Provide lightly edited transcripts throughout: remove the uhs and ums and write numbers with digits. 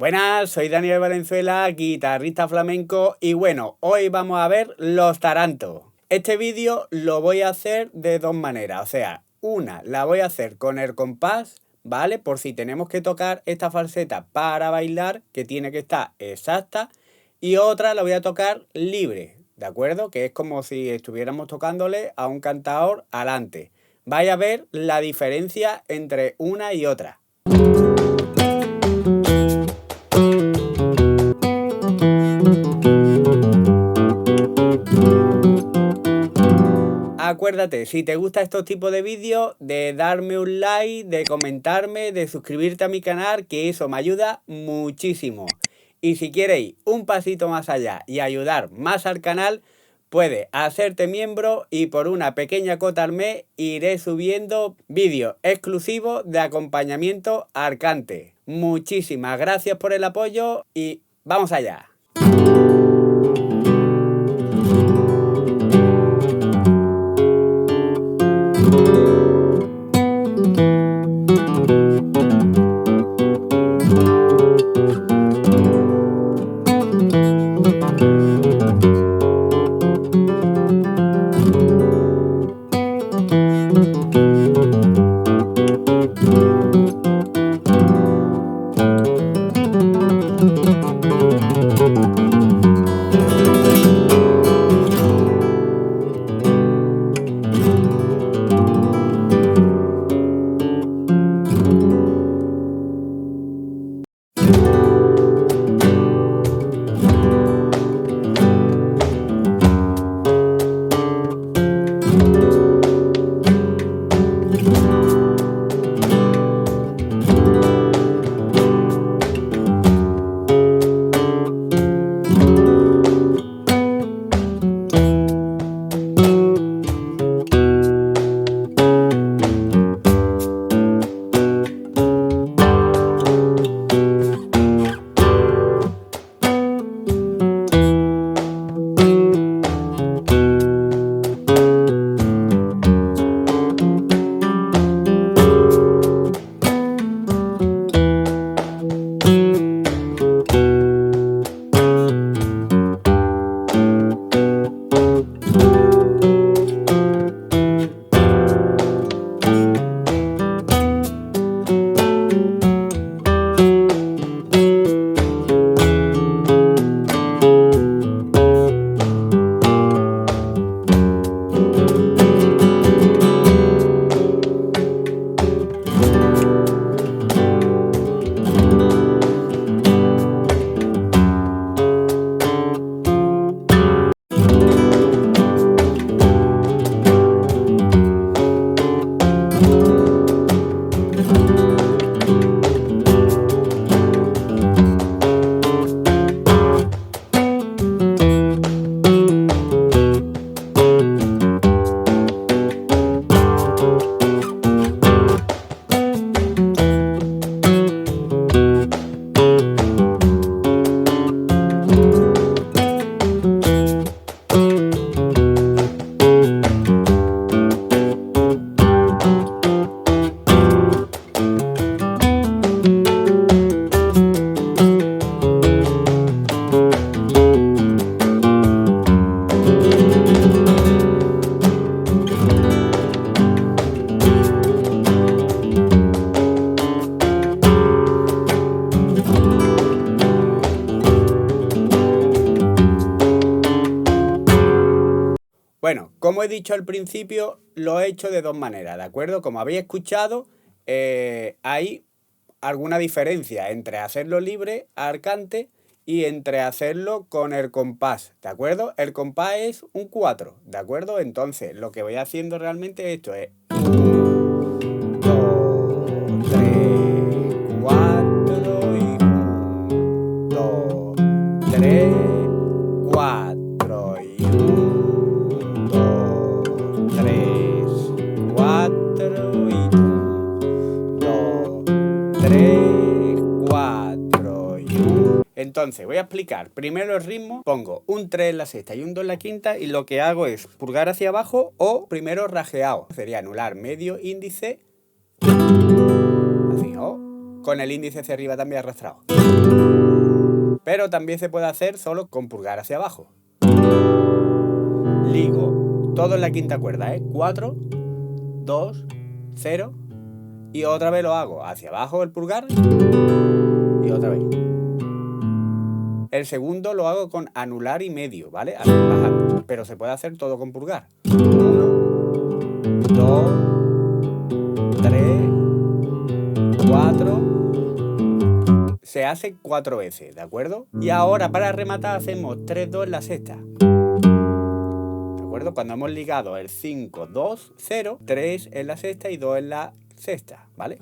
Buenas, soy Daniel Valenzuela, guitarrista flamenco y bueno, hoy vamos a ver los tarantos. Este vídeo lo voy a hacer de dos maneras, o sea, una la voy a hacer con el compás, ¿vale? Por si tenemos que tocar esta falseta para bailar, que tiene que estar exacta, y otra la voy a tocar libre, ¿de acuerdo? Que es como si estuviéramos tocándole a un cantador alante. Vais a ver la diferencia entre una y otra. Acuérdate, si te gusta estos tipos de vídeos, de darme un like, de comentarme, de suscribirte a mi canal, que eso me ayuda muchísimo. Y si quieres un pasito más allá y ayudar más al canal, puedes hacerte miembro y por una pequeña cuota al mes iré subiendo vídeos exclusivos de acompañamiento al cante. Muchísimas gracias por el apoyo y ¡vamos allá! Bueno, como he dicho al principio, lo he hecho de dos maneras, ¿de acuerdo? Como habéis escuchado, hay alguna diferencia entre hacerlo libre, al cante, y entre hacerlo con el compás, ¿de acuerdo? El compás es un 4, ¿de acuerdo? Entonces, lo que voy haciendo realmente esto es 1, 2, 3, 4 y 1, 2, 3, 4 y 1. 3, 4 y 1. Entonces voy a explicar primero el ritmo. Pongo un 3 en la sexta y un 2 en la quinta y lo que hago es pulgar hacia abajo o primero rajeado. Sería anular medio índice. Así, o con el índice hacia arriba también arrastrado. Pero también se puede hacer solo con pulgar hacia abajo. Ligo todo en la quinta cuerda, 4, 2, 0. Y otra vez lo hago hacia abajo el pulgar. Y otra vez. El segundo lo hago con anular y medio, ¿vale? Así bajando. Pero se puede hacer todo con pulgar. 1, 2, 3, 4. Se hace 4 veces, ¿de acuerdo? Y ahora para rematar hacemos 3-2 en la sexta. ¿De acuerdo? Cuando hemos ligado el 5, 2, 0, 3 en la sexta y 2 en la sexta, ¿vale?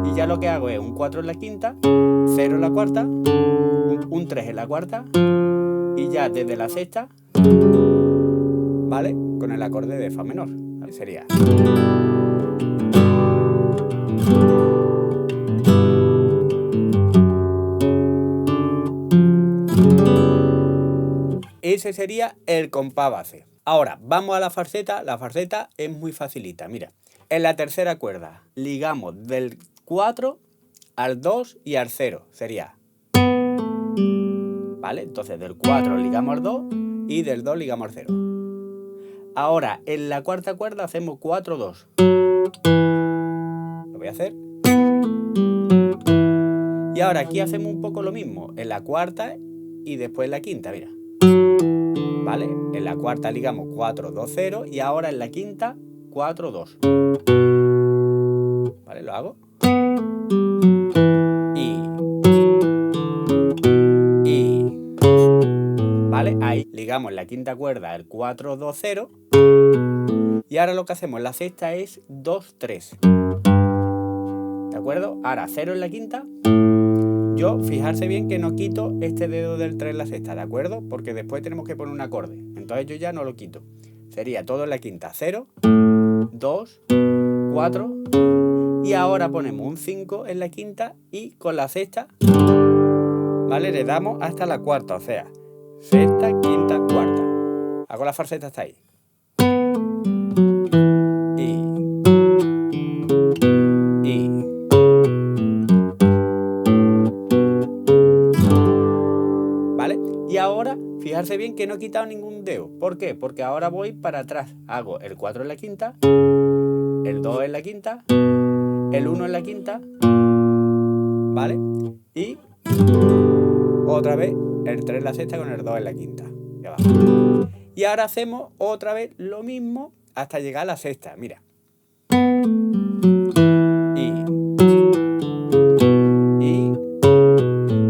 Y ya lo que hago es un 4 en la quinta, 0 en la cuarta, un 3 en la cuarta y ya desde la sexta, ¿vale? Con el acorde de fa menor, ¿vale? Sería... Ese sería el compás base. Ahora, vamos a la falseta. La falseta es muy facilita. Mira, en la tercera cuerda ligamos del 4 al 2 y al 0. Sería... ¿Vale? Entonces del 4 ligamos al 2 y del 2 ligamos al 0. Ahora, en la cuarta cuerda hacemos 4-2. Lo voy a hacer. Y ahora aquí hacemos un poco lo mismo. En la cuarta y después en la quinta, mira. ¿Vale? En la cuarta ligamos 4-2-0 y ahora en la quinta 4-2. ¿Vale? Lo hago. ¿Vale? Ahí ligamos en la quinta cuerda el 4-2-0 y ahora lo que hacemos en la sexta es 2-3. ¿De acuerdo? Ahora 0 en la quinta. Yo, fijarse bien que no quito este dedo del 3 en la sexta, ¿de acuerdo? Porque después tenemos que poner un acorde. Entonces yo ya no lo quito. Sería todo en la quinta. 0, 2, 4. Y ahora ponemos un 5 en la quinta y con la sexta, ¿vale? Le damos hasta la cuarta, o sea, sexta, quinta, cuarta. Hago la falseta hasta ahí. Y ahora, fijarse bien que no he quitado ningún dedo. ¿Por qué? Porque ahora voy para atrás. Hago el 4 en la quinta, el 2 en la quinta, el 1 en la quinta, ¿vale? Y otra vez el 3 en la sexta con el 2 en la quinta. Y ahora hacemos otra vez lo mismo hasta llegar a la sexta. Mira.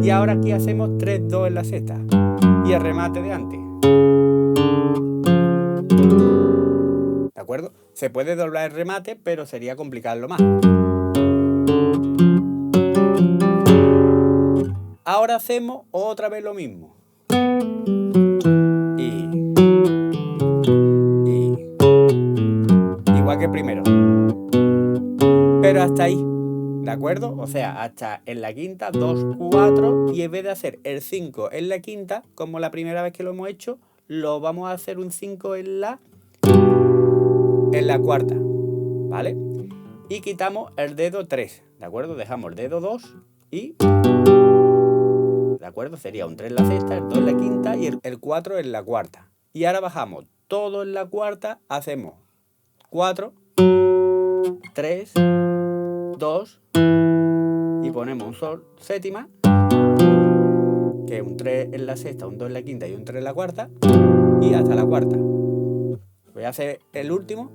Y ahora aquí hacemos 3-2 en la sexta. Y el remate de antes. ¿De acuerdo? Se puede doblar el remate, pero sería complicarlo más. Ahora hacemos otra vez lo mismo. Igual que primero. Pero hasta ahí. ¿De acuerdo? O sea, hasta en la quinta, 2, 4, y en vez de hacer el 5 en la quinta, como la primera vez que lo hemos hecho, lo vamos a hacer un 5 en la cuarta, ¿vale? Y quitamos el dedo 3, ¿de acuerdo? Dejamos el dedo 2 y... ¿De acuerdo? Sería un 3 en la sexta, el 2 en la quinta y el 4 en la cuarta. Y ahora bajamos todo en la cuarta, hacemos 4, 3, 2... y ponemos un sol séptima, que es un 3 en la sexta, un 2 en la quinta y un 3 en la cuarta, y hasta la cuarta. Voy a hacer el último.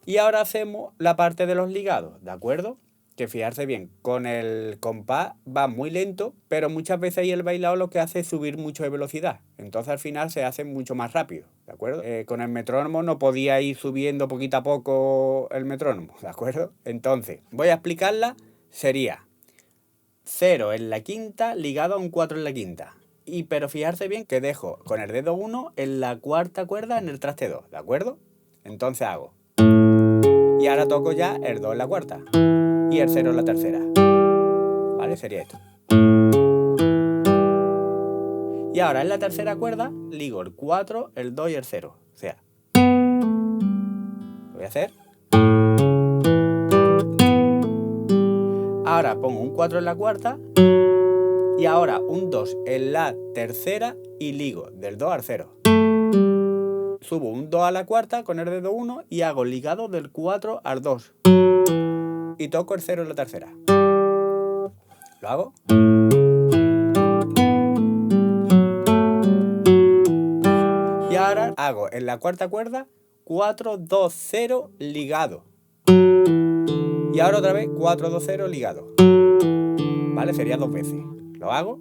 Y ahora hacemos la parte de los ligados, ¿de acuerdo? Que fijarse bien, con el compás va muy lento, pero muchas veces ahí el bailador lo que hace es subir mucho de velocidad. Entonces al final se hace mucho más rápido, ¿de acuerdo? Con el metrónomo no podía ir subiendo poquito a poco el metrónomo, ¿de acuerdo? Entonces, voy a explicarla, sería 0 en la quinta ligado a un 4 en la quinta. Pero fijarse bien que dejo con el dedo 1 en la cuarta cuerda en el traste 2, ¿de acuerdo? Entonces hago... Y ahora toco ya el 2 en la cuarta. Y el 0 en la tercera. ¿Vale? Sería esto. Y ahora en la tercera cuerda ligo el 4, el 2 y el 0. O sea, lo voy a hacer. Ahora pongo un 4 en la cuarta y ahora un 2 en la tercera y ligo del 2 al 0. Subo un 2 a la cuarta con el dedo 1 y hago ligado del 4 al 2. Y toco el 0 en la tercera. Lo hago. Y ahora hago en la cuarta cuerda 4, 2, 0 ligado. Y ahora otra vez 4, 2, 0 ligado. ¿Vale? Sería 2 veces. Lo hago.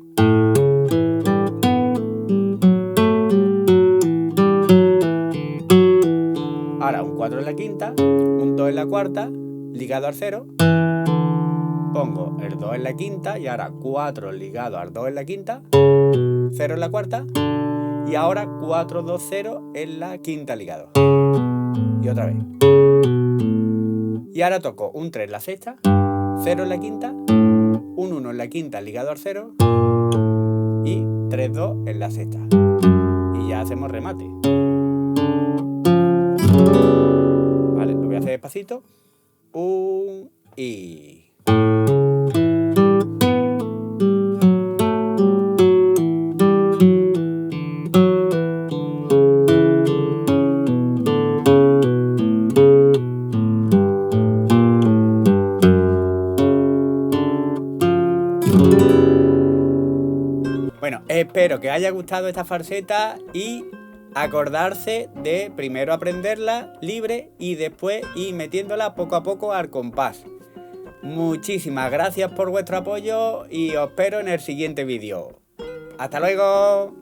Ahora un 4 en la quinta, un 2 en la cuarta, ligado al 0. Pongo el 2 en la quinta y ahora 4 ligado al 2 en la quinta, 0 en la cuarta y ahora 4, 2, 0 en la quinta ligado. Y otra vez. Y ahora toco un 3 en la sexta, 0 en la quinta, un 1 en la quinta ligado al 0 y 3, 2 en la sexta. Y ya hacemos remate. Vale, lo voy a hacer despacito. Y... Bueno, espero que os haya gustado esta falseta y acordarse de primero aprenderla libre y después ir metiéndola poco a poco al compás. Muchísimas gracias por vuestro apoyo y os espero en el siguiente vídeo. ¡Hasta luego!